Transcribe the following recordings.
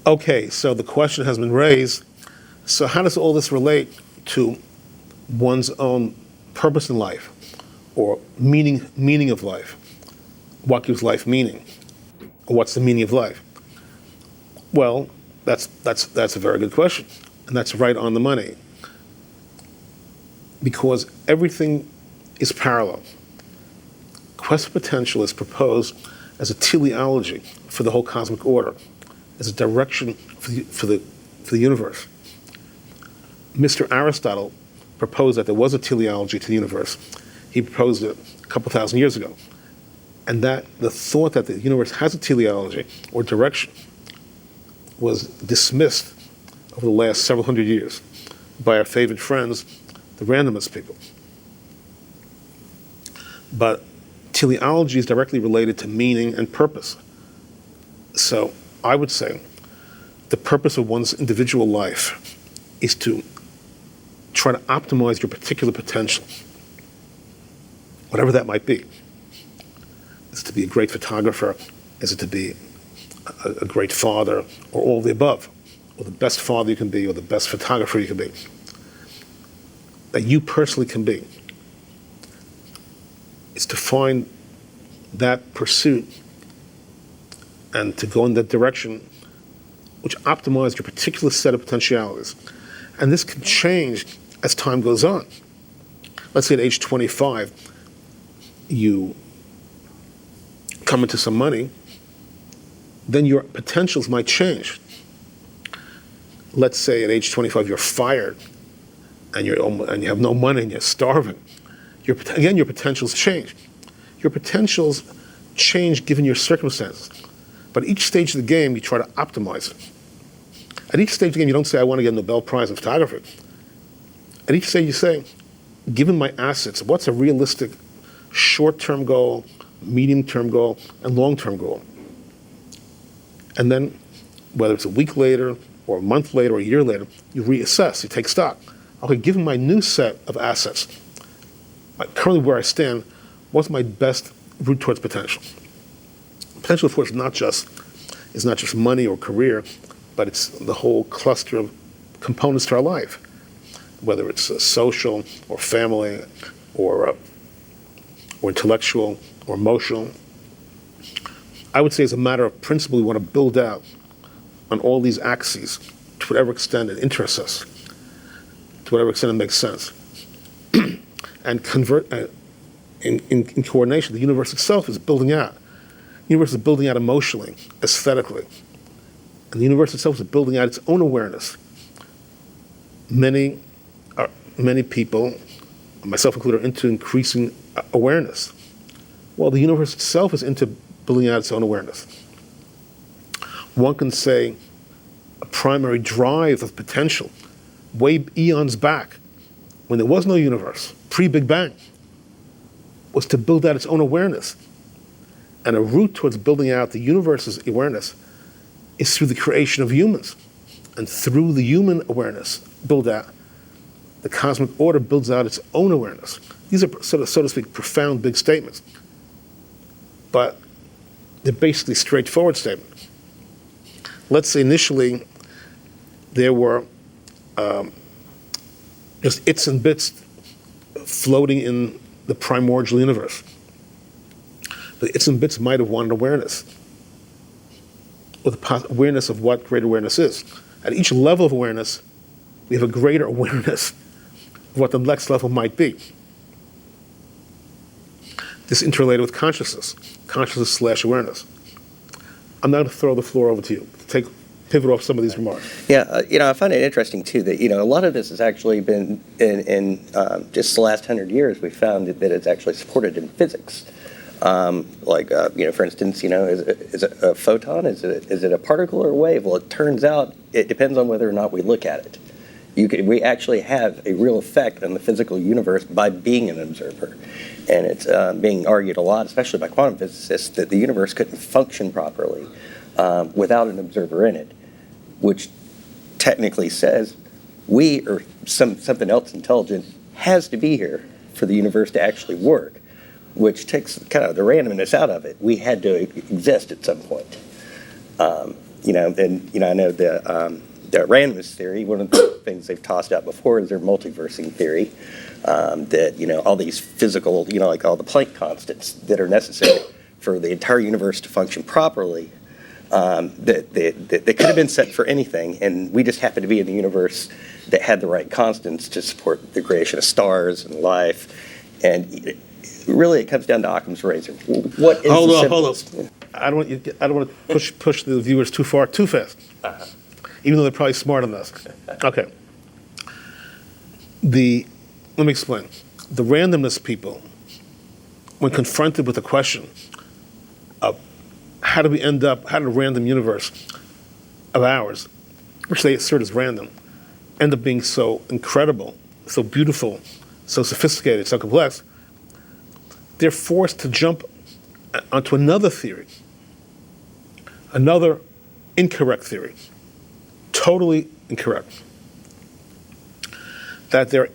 Okay, so the question has been raised. So how does all this relate to one's own purpose in life, or meaning of life? What gives life meaning? What's the meaning of life? Well, that's a very good question, and that's right on the money. Because everything is parallel. Quest for potential is proposed as a teleology for the whole cosmic order, as a direction for the universe. Mr. Aristotle proposed that there was a teleology to the universe. He proposed it a couple thousand years ago. And that the thought that the universe has a teleology or direction was dismissed over the last several hundred years by our favorite friends, the randomist people. But teleology is directly related to meaning and purpose. So I would say the purpose of one's individual life is to try to optimize your particular potential, whatever that might be. Is it to be a great photographer? Is it to be a great father? Or all of the above? Or the best father you can be, or the best photographer you can be? That you personally can be. Is to find that pursuit and to go in that direction which optimizes your particular set of potentialities. And this can change as time goes on. Let's say at age 25, you come into some money, then your potentials might change. Let's say at age 25 you're fired and you have no money and you're starving. Your potentials change. Your potentials change given your circumstances. But at each stage of the game, you try to optimize it. At each stage of the game, you don't say, I want to get a Nobel Prize in photography. At each stage, you say, given my assets, what's a realistic short-term goal, medium-term goal, and long-term goal? And then, whether it's a week later, or a month later, or a year later, you reassess, you take stock. Okay, given my new set of assets, currently where I stand, what's my best route towards potential? Potential, of course, is not just money or career, but it's the whole cluster of components to our life, whether it's social or family or intellectual or emotional. I would say as a matter of principle, we want to build out on all these axes to whatever extent it interests us, to whatever extent it makes sense. And convert in coordination. The universe itself is building out. The universe is building out emotionally, aesthetically. And the universe itself is building out its own awareness. Many people, myself included, are into increasing awareness. Well, the universe itself is into building out its own awareness. One can say a primary drive of potential, way eons back, when there was no universe, pre-Big Bang, was to build out its own awareness. And a route towards building out the universe's awareness is through the creation of humans. And through the human awareness build out, the cosmic order builds out its own awareness. These are, so to speak, profound big statements. But they're basically straightforward statements. Let's say initially there were just its and bits floating in the primordial universe. The its and bits might have wanted awareness, with awareness of what great awareness is. At each level of awareness, we have a greater awareness of what the next level might be. This interrelated with consciousness / awareness. I'm now going to throw the floor over to you to pivot off some of these remarks. Yeah, I find it interesting too that a lot of this has actually been in just the last 100 years. We found that it's actually supported in physics. For instance, is it a photon? Is it a particle or a wave? Well, it turns out it depends on whether or not we look at it. We actually have a real effect on the physical universe by being an observer. And it's being argued a lot, especially by quantum physicists, that the universe couldn't function properly without an observer in it, which technically says we or something else intelligent has to be here for the universe to actually work, which takes kind of the randomness out of it. We had to exist at some point. I know the randomness theory, one of the things they've tossed out before is their multiversing theory, that, all these physical, like all the Planck constants that are necessary for the entire universe to function properly, that they could have been set for anything, and we just happen to be in the universe that had the right constants to support the creation of stars and life. And really, it comes down to Occam's razor. What is hold the on. simplest? I don't want to push the viewers too far, too fast. Even though they're probably smarter than us. Okay. Let me explain. The randomness people, when confronted with the question of how did a random universe of ours, which they assert is random, end up being so incredible, so beautiful, so sophisticated, so complex, they're forced to jump onto another theory, another incorrect theory, totally incorrect, that there are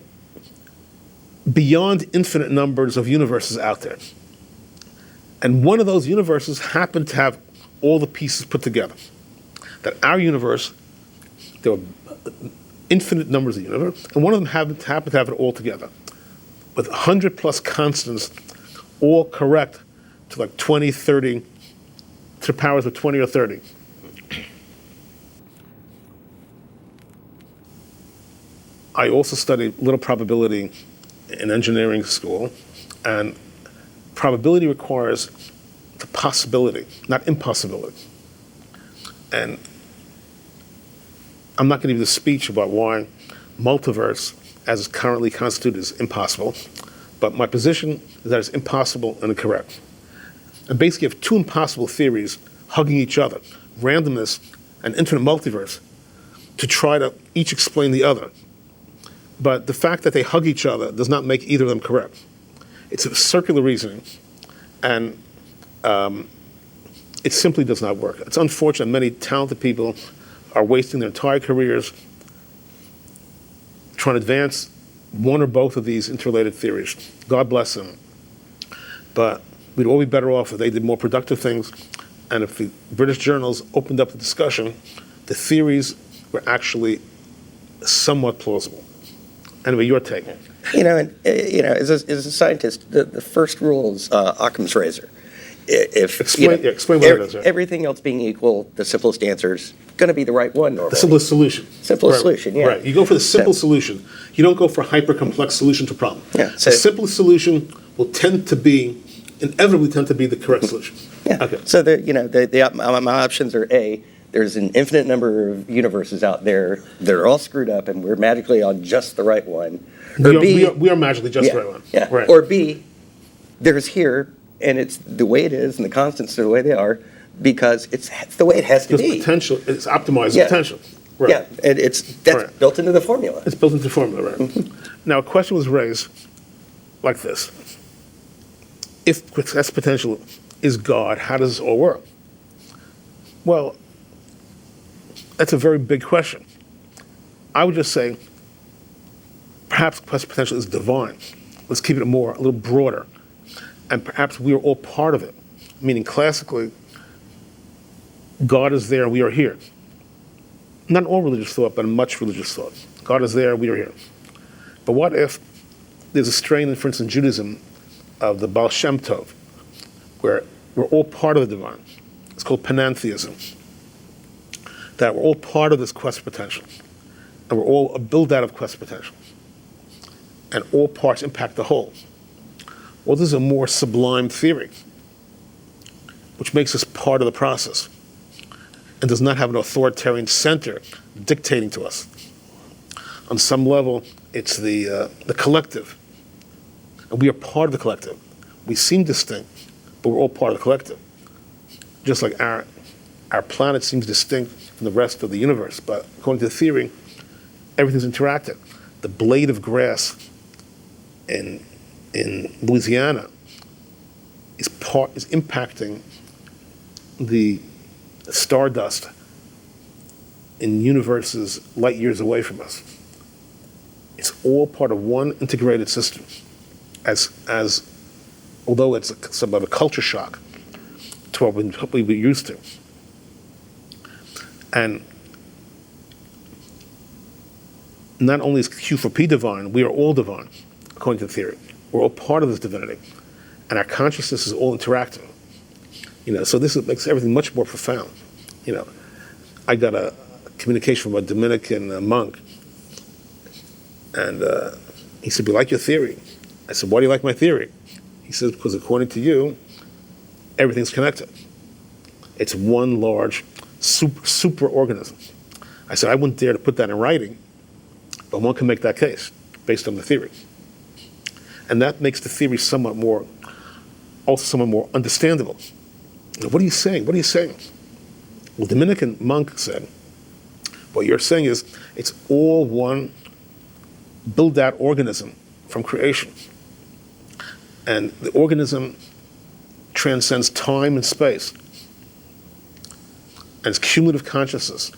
beyond infinite numbers of universes out there. And one of those universes happened to have all the pieces put together. That our universe, there were infinite numbers of universe, and one of them happened to have it all together, with 100 plus constants, all correct to like 20, 30, to powers of 20 or 30. I also studied little probability in engineering school, and probability requires the possibility, not impossibility. And I'm not going to give you the speech about why multiverse, as it's currently constituted, is impossible, but my position is that it's impossible and incorrect. And basically, you have two impossible theories hugging each other, randomness and infinite multiverse, to try to each explain the other. But the fact that they hug each other does not make either of them correct. It's a circular reasoning, and it simply does not work. It's unfortunate many talented people are wasting their entire careers trying to advance one or both of these interrelated theories. God bless them. But we'd all be better off if they did more productive things, and if the British journals opened up the discussion, the theories were actually somewhat plausible. Anyway, your take. As a scientist, the first rule is Occam's razor. Explain what it is. Right? Everything else being equal, the simplest answer is going to be the right one normally. The simplest solution. Simplest solution, yeah. Right. You go for the simple solution. You don't go for a hyper-complex solution to a problem. Yeah. The simplest solution will inevitably tend to be the correct solution. Yeah. Okay. So my options are A, there's an infinite number of universes out there that are all screwed up, and we're magically on just the right one. Or we are magically just the right one. Yeah. Right. Or B, there's here, and it's the way it is, and the constants are the way they are, because it's the way it has to be. Potential, it's optimized potential. Right. Yeah, and that's built into the formula. It's built into the formula, right? Mm-hmm. Now, a question was raised like this. If success potential is God, how does this all work? Well, that's a very big question. I would just say, perhaps quest potential is divine. Let's keep it a little broader. And perhaps we are all part of it. Meaning, classically, God is there, we are here. Not all religious thought, but much religious thought. God is there, we are here. But what if there's a strain, for instance, in Judaism, of the Baal Shem Tov, where we're all part of the divine. It's called panentheism. That we're all part of this quest potential. And we're all a build-out of quest potential. And all parts impact the whole. Well, this is a more sublime theory, which makes us part of the process and does not have an authoritarian center dictating to us. On some level, it's the collective. And we are part of the collective. We seem distinct, but we're all part of the collective. Just like our planet seems distinct from the rest of the universe, but according to the theory, everything's interacted. The blade of grass in Louisiana is impacting the stardust in universes light years away from us. It's all part of one integrated system. As although it's somewhat of a culture shock to what we're used to. And not only is Q for P divine, we are all divine, according to the theory. We're all part of this divinity. And our consciousness is all interacting. So this makes everything much more profound. I got a communication from a Dominican monk, and he said, "We like your theory." I said, "Why do you like my theory?" He says, "Because according to you, everything's connected. It's one large super organism." I said, "I wouldn't dare to put that in writing, but one can make that case based on the theory." And that makes the theory somewhat more understandable. What are you saying? What are you saying? Well, the Dominican monk said, what you're saying is it's all one built-out organism from creation. And the organism transcends time and space. And it's cumulative consciousness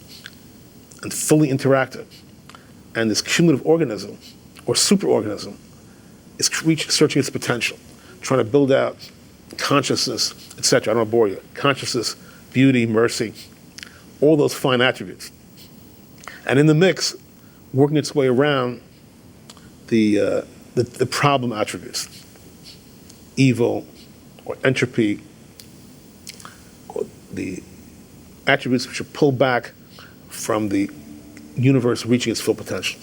and fully interactive. And this cumulative organism, or superorganism, is searching its potential, trying to build out consciousness, etc. I don't want to bore you. Consciousness, beauty, mercy, all those fine attributes. And in the mix, working its way around the problem attributes, evil or entropy, or the attributes which are pulled back from the universe reaching its full potential.